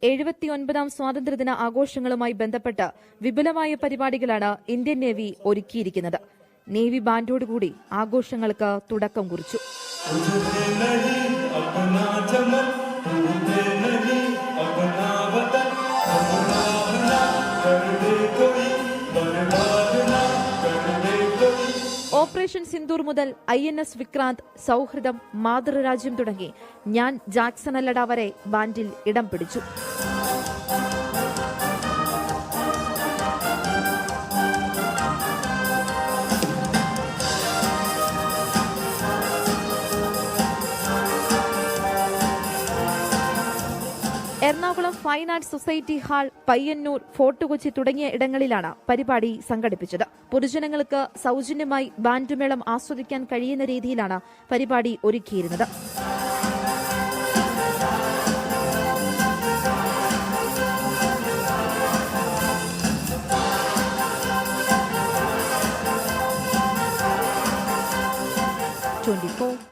79ാം സ്വാതന്ത്ര്യദിന ആഘോഷങ്ങളുമായി ബന്ധപ്പെട്ട് വിപുലമായ പരിപാടികളാണ് ഇന്ത്യൻ നേവി ഒരുക്കിയിരിക്കുന്നത്. നേവി ബാൻഡോടുകൂടി ആഘോഷങ്ങൾക്ക് തുടക്കം കുറിച്ചു. ഓപ്പറേഷൻ സിന്ദൂർ മുതൽ INS വിക്രാന്ത്, സൌഹൃദം, മാതൃരാജ്യം തുടങ്ങി ഞാൻ ജാക്സൺ അല്ലട വരെ ബാൻഡിൽ ഇടം പിടിച്ചു. Ernakulam fine arts society hall, Payyanur, fort Kochi തുടങ്ങിയ ഇടങ്ങളിലാണ് പരിപാടി സംഘടിപ്പിച്ചത്. പൊതുജനങ്ങൾക്ക് സൌജന്യമായി ബാൻഡുമേളം ആസ്വദിക്കാൻ കഴിയുന്ന രീതിയിലാണ് പരിപാടി ഒരുക്കിയിരുന്നത്.